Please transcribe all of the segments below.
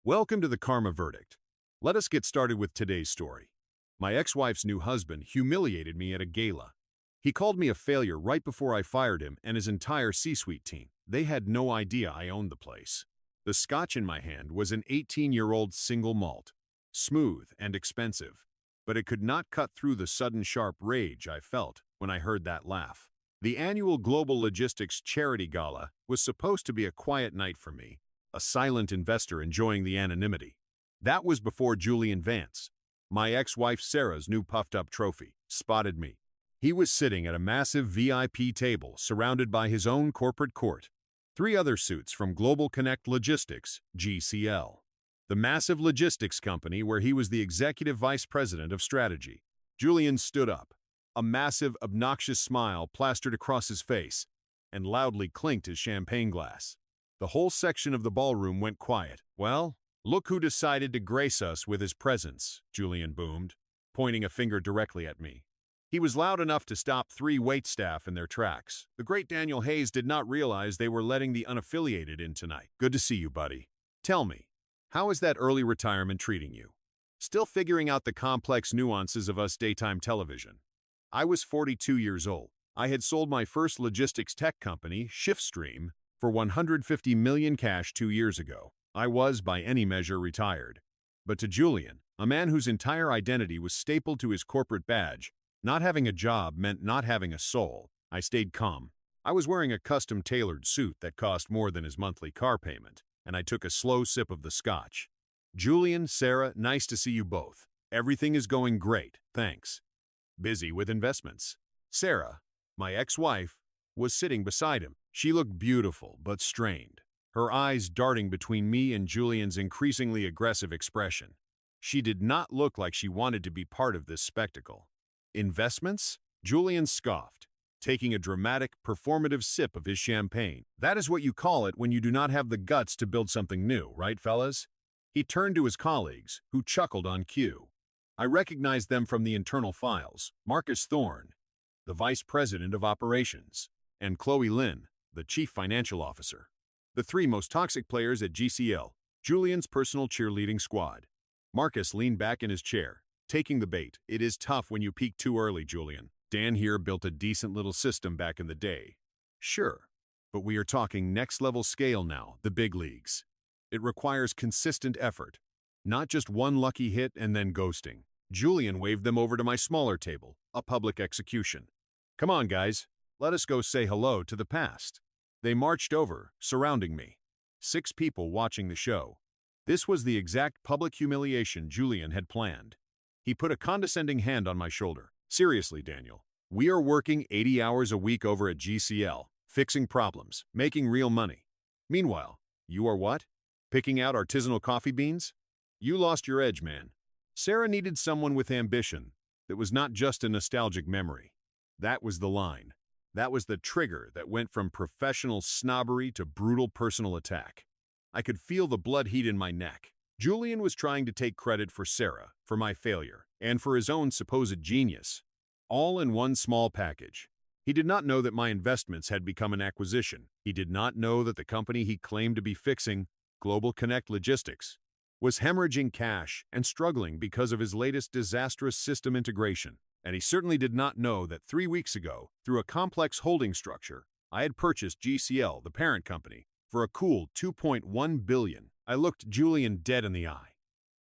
Welcome to the Karma Verdict. Let us get started with today's story. My ex-wife's new husband humiliated me at a gala. He called me a failure right before I fired him and his entire C-suite team. They had no idea I owned the place. The scotch in my hand was an 18-year-old single malt, smooth and expensive, but it could not cut through the sudden sharp rage I felt when I heard that laugh. The annual Global Logistics Charity Gala was supposed to be a quiet night for me, a silent investor enjoying the anonymity. That was before Julian Vance, my ex-wife Sarah's new puffed-up trophy, spotted me. He was sitting at a massive VIP table surrounded by his own corporate court, 3 other suits from Global Connect Logistics, GCL, the massive logistics company where he was the executive vice president of strategy. Julian stood up, a massive, obnoxious smile plastered across his face, and loudly clinked his champagne glass. The whole section of the ballroom went quiet. "Well, look who decided to grace us with his presence," Julian boomed, pointing a finger directly at me. He was loud enough to stop 3 waitstaff in their tracks. The great Daniel Hayes did not realize they were letting the unaffiliated in tonight. "Good to see you, buddy. Tell me, how is that early retirement treating you?" "Still figuring out the complex nuances of us daytime television." I was 42 years old. I had sold my first logistics tech company, ShiftStream, for $150 million cash 2 years ago. I was, by any measure, retired. But to Julian, a man whose entire identity was stapled to his corporate badge, not having a job meant not having a soul. I stayed calm. I was wearing a custom-tailored suit that cost more than his monthly car payment, and I took a slow sip of the scotch. "Julian, Sarah, nice to see you both. Everything is going great, thanks. Busy with investments." Sarah, my ex-wife, was sitting beside him. She looked beautiful but strained, her eyes darting between me and Julian's increasingly aggressive expression. She did not look like she wanted to be part of this spectacle. "Investments?" Julian scoffed, taking a dramatic, performative sip of his champagne. "That is what you call it when you do not have the guts to build something new, right, fellas?" He turned to his colleagues, who chuckled on cue. I recognized them from the internal files: Marcus Thorne, the vice president of operations, and Chloe Lynn, the chief financial officer. The 3 most toxic players at GCL, Julian's personal cheerleading squad. Marcus leaned back in his chair, taking the bait. "It is tough when you peak too early, Julian. Dan here built a decent little system back in the day." "Sure, but we are talking next-level scale now, the big leagues. It requires consistent effort, not just one lucky hit and then ghosting." Julian waved them over to my smaller table, a public execution. "Come on, guys, let us go say hello to the past." They marched over, surrounding me. 6 people watching the show. This was the exact public humiliation Julian had planned. He put a condescending hand on my shoulder. "Seriously, Daniel, we are working 80 hours a week over at GCL, fixing problems, making real money. Meanwhile, you are what? Picking out artisanal coffee beans? You lost your edge, man." Sarah needed someone with ambition that was not just a nostalgic memory. That was the line. That was the trigger that went from professional snobbery to brutal personal attack. I could feel the blood heat in my neck. Julian was trying to take credit for Sarah, for my failure, and for his own supposed genius, all in one small package. He did not know that my investments had become an acquisition. He did not know that the company he claimed to be fixing, Global Connect Logistics, was hemorrhaging cash and struggling because of his latest disastrous system integration. And he certainly did not know that 3 weeks ago, through a complex holding structure, I had purchased GCL, the parent company, for a cool $2.1 billion. I looked Julian dead in the eye,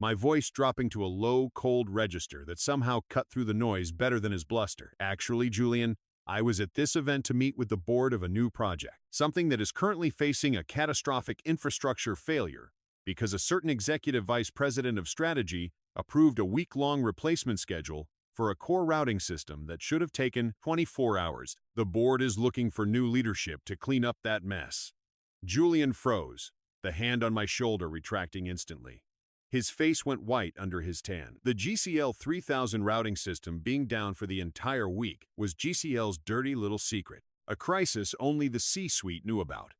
my voice dropping to a low, cold register that somehow cut through the noise better than his bluster. "Actually, Julian, I was at this event to meet with the board of a new project, something that is currently facing a catastrophic infrastructure failure because a certain executive vice president of strategy approved a week-long replacement schedule for a core routing system that should have taken 24 hours. The board is looking for new leadership to clean up that mess." Julian froze, the hand on my shoulder retracting instantly. His face went white under his tan. The GCL 3000 routing system being down for the entire week was GCL's dirty little secret, a crisis only the C-suite knew about,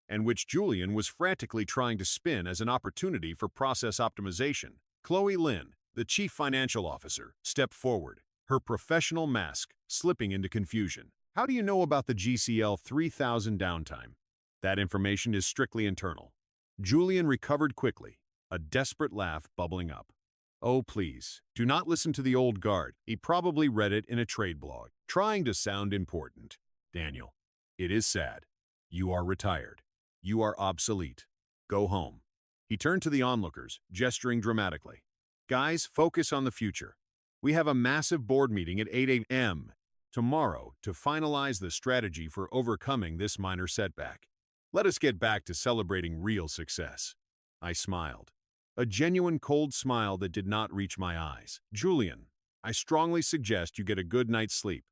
and which Julian was frantically trying to spin as an opportunity for process optimization. Chloe Lynn, the chief financial officer, stepped forward, her professional mask slipping into confusion. "How do you know about the GCL 3000 downtime?" "That information is strictly internal." Julian recovered quickly, a desperate laugh bubbling up. Oh, please, do not listen to the old guard. He probably read it in a trade blog, trying to sound important. Daniel, it is sad. You are retired. You are obsolete. Go home. He turned to the onlookers, gesturing dramatically. Guys, focus on the future. We have a massive board meeting at 8 a.m. tomorrow to finalize the strategy for overcoming this minor setback. Let us get back to celebrating real success. I smiled. A genuine cold smile that did not reach my eyes. Julian, I strongly suggest you get a good night's sleep.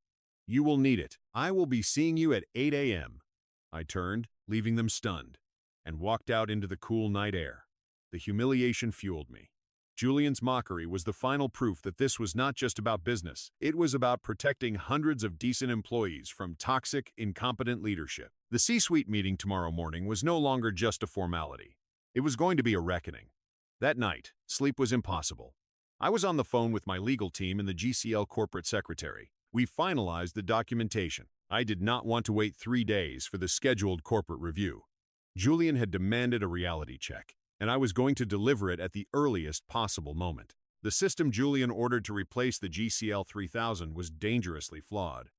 You will need it. I will be seeing you at 8 a.m. I turned, leaving them stunned, and walked out into the cool night air. The humiliation fueled me. Julian's mockery was the final proof that this was not just about business. It was about protecting hundreds of decent employees from toxic, incompetent leadership. The C-suite meeting tomorrow morning was no longer just a formality. It was going to be a reckoning. That night, sleep was impossible. I was on the phone with my legal team and the GCL corporate secretary. We finalized the documentation. I did not want to wait 3 days for the scheduled corporate review. Julian had demanded a reality check, and I was going to deliver it at the earliest possible moment. The system Julian ordered to replace the GCL 3000 was dangerously flawed.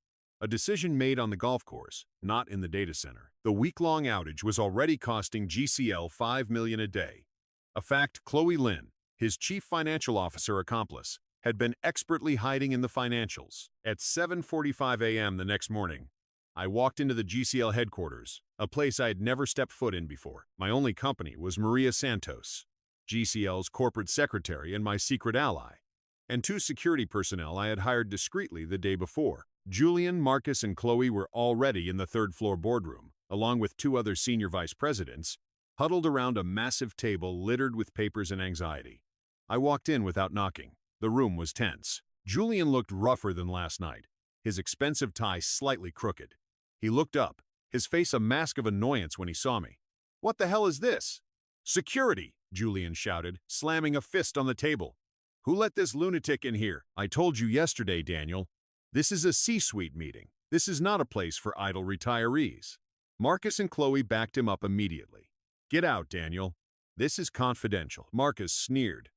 A decision made on the golf course, not in the data center. The week-long outage was already costing GCL $5 million a day. A fact Chloe Lynn, his chief financial officer accomplice, had been expertly hiding in the financials. At 7:45 a.m. the next morning, I walked into the GCL headquarters, a place I had never stepped foot in before. My only company was Maria Santos, GCL's corporate secretary and my secret ally, and 2 security personnel I had hired discreetly the day before. Julian, Marcus, and Chloe were already in the third-floor boardroom, along with 2 other senior vice presidents, huddled around a massive table littered with papers and anxiety. I walked in without knocking. The room was tense. Julian looked rougher than last night, his expensive tie slightly crooked. He looked up, his face a mask of annoyance when he saw me. "What the hell is this?" "Security!" Julian shouted, slamming a fist on the table. "Who let this lunatic in here?" "I told you yesterday, Daniel. This is a C-suite meeting. This is not a place for idle retirees." Marcus and Chloe backed him up immediately. "Get out, Daniel. This is confidential." Marcus sneered.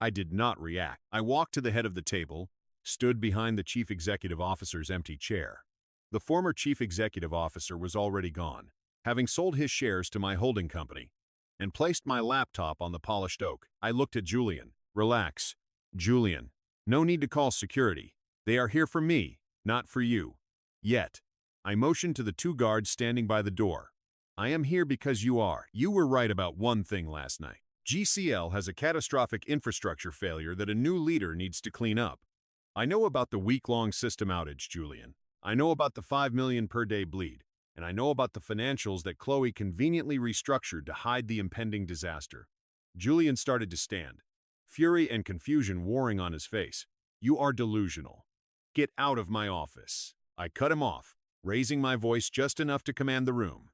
I did not react. I walked to the head of the table, stood behind the chief executive officer's empty chair. The former chief executive officer was already gone, having sold his shares to my holding company, and placed my laptop on the polished oak. I looked at Julian. "Relax, Julian. No need to call security. They are here for me, not for you. Yet." I motioned to the 2 guards standing by the door. "I am here because you are. You were right about one thing last night. GCL has a catastrophic infrastructure failure that a new leader needs to clean up. I know about the week-long system outage, Julian. I know about the $5 million per day bleed, and I know about the financials that Chloe conveniently restructured to hide the impending disaster." Julian started to stand, fury and confusion warring on his face. "You are delusional. Get out of my office." I cut him off, raising my voice just enough to command the room.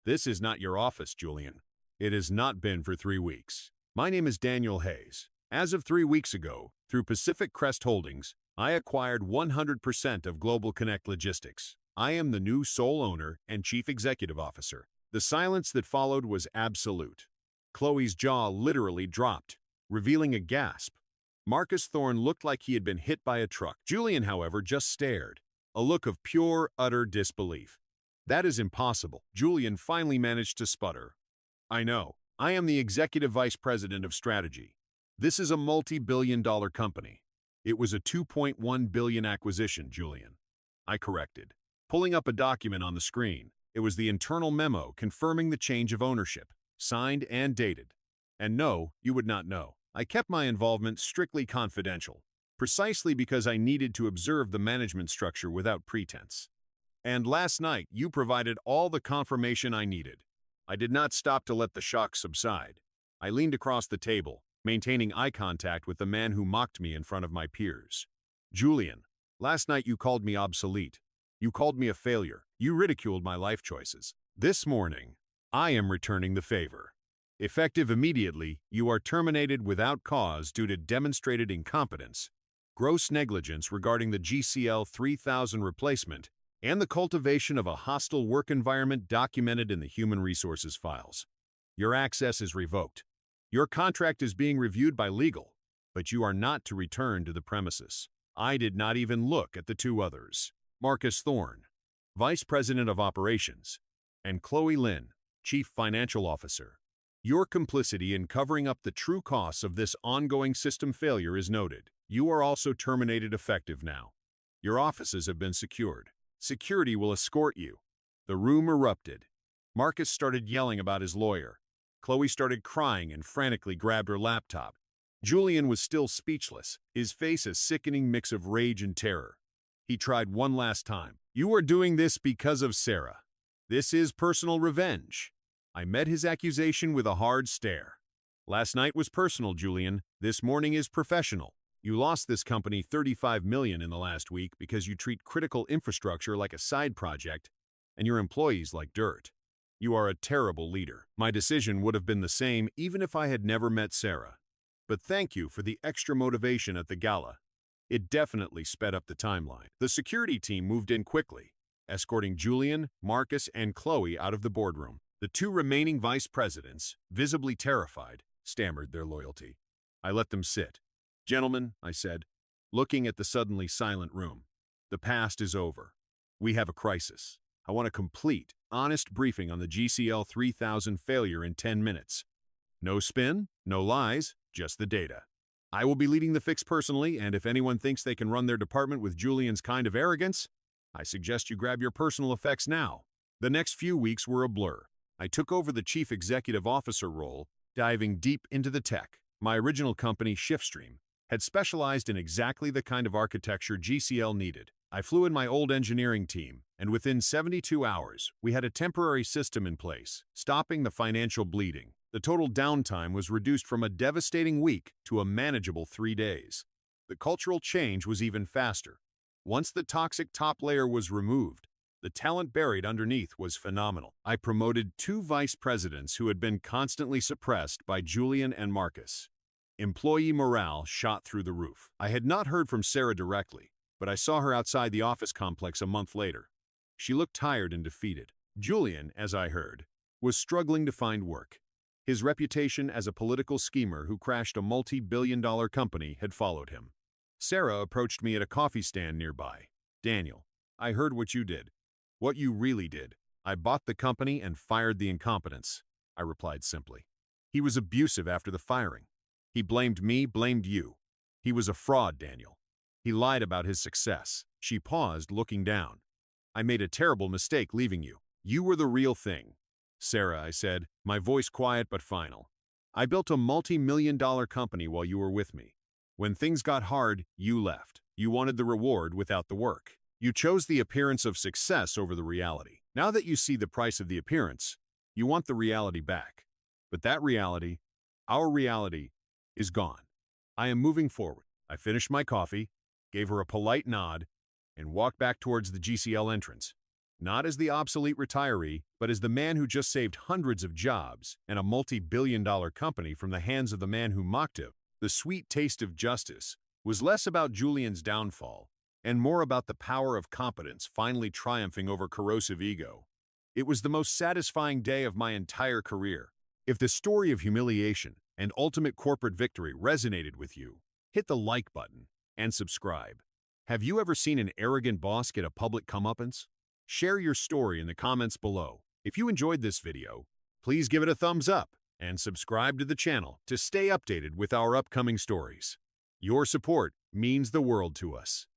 "This is not your office, Julian. It has not been for 3 weeks. My name is Daniel Hayes. As of 3 weeks ago, through Pacific Crest Holdings, I acquired 100% of Global Connect Logistics. I am the new sole owner and chief executive officer." The silence that followed was absolute. Chloe's jaw literally dropped, revealing a gasp. Marcus Thorne looked like he had been hit by a truck. Julian, however, just stared, a look of pure, utter disbelief. "That is impossible." Julian finally managed to sputter. "I know. I am the executive vice president of strategy. This is a multi-billion-dollar company. It was a $2.1 billion acquisition, Julian." I corrected, pulling up a document on the screen. It was the internal memo confirming the change of ownership, signed and dated. And no, you would not know. I kept my involvement strictly confidential, precisely because I needed to observe the management structure without pretense. And last night, you provided all the confirmation I needed. I did not stop to let the shock subside. I leaned across the table, maintaining eye contact with the man who mocked me in front of my peers. "Julian, last night you called me obsolete. You called me a failure. You ridiculed my life choices. This morning, I am returning the favor. Effective immediately, you are terminated without cause due to demonstrated incompetence, gross negligence regarding the GCL 3000 replacement, and the cultivation of a hostile work environment documented in the human resources files. Your access is revoked. Your contract is being reviewed by legal, but you are not to return to the premises. I did not even look at the two others. Marcus Thorne, Vice President of Operations, and Chloe Lynn, Chief Financial Officer. Your complicity in covering up the true costs of this ongoing system failure is noted. You are also terminated effective now. Your offices have been secured. Security will escort you. The room erupted. Marcus started yelling about his lawyer. Chloe started crying and frantically grabbed her laptop. Julian was still speechless, his face a sickening mix of rage and terror. He tried one last time. You are doing this because of Sarah. This is personal revenge. I met his accusation with a hard stare. Last night was personal, Julian. This morning is professional. You lost this company $35 million in the last week because you treat critical infrastructure like a side project and your employees like dirt. You are a terrible leader. My decision would have been the same even if I had never met Sarah. But thank you for the extra motivation at the gala. It definitely sped up the timeline. The security team moved in quickly, escorting Julian, Marcus, and Chloe out of the boardroom. The two remaining vice presidents, visibly terrified, stammered their loyalty. I let them sit. Gentlemen, I said, looking at the suddenly silent room, the past is over. We have a crisis. I want a complete, honest briefing on the GCL 3000 failure in 10 minutes. No spin, no lies, just the data. I will be leading the fix personally, and if anyone thinks they can run their department with Julian's kind of arrogance, I suggest you grab your personal effects now. The next few weeks were a blur. I took over the chief executive officer role, diving deep into the tech. My original company, ShiftStream, had specialized in exactly the kind of architecture GCL needed. I flew in my old engineering team, and within 72 hours, we had a temporary system in place, stopping the financial bleeding. The total downtime was reduced from a devastating week to a manageable 3 days. The cultural change was even faster. Once the toxic top layer was removed, the talent buried underneath was phenomenal. I promoted 2 vice presidents who had been constantly suppressed by Julian and Marcus. Employee morale shot through the roof. I had not heard from Sarah directly, but I saw her outside the office complex a month later. She looked tired and defeated. Julian, as I heard, was struggling to find work. His reputation as a political schemer who crashed a multi-billion-dollar company had followed him. Sarah approached me at a coffee stand nearby. Daniel, I heard what you did. What you really did. I bought the company and fired the incompetents, I replied simply. He was abusive after the firing. He blamed me, blamed you. He was a fraud, Daniel. He lied about his success. She paused, looking down. I made a terrible mistake leaving you. You were the real thing. Sarah, I said, my voice quiet but final. I built a multi-million-dollar company while you were with me. When things got hard, you left. You wanted the reward without the work. You chose the appearance of success over the reality. Now that you see the price of the appearance, you want the reality back. But that reality, our reality, is gone. I am moving forward. I finished my coffee, gave her a polite nod, and walked back towards the GCL entrance. Not as the obsolete retiree, but as the man who just saved hundreds of jobs and a multi-billion-dollar company from the hands of the man who mocked him. The sweet taste of justice was less about Julian's downfall and more about the power of competence finally triumphing over corrosive ego. It was the most satisfying day of my entire career. If the story of humiliation and ultimate corporate victory resonated with you, hit the like button and subscribe. Have you ever seen an arrogant boss get a public comeuppance? Share your story in the comments below. If you enjoyed this video, please give it a thumbs up and subscribe to the channel to stay updated with our upcoming stories. Your support means the world to us.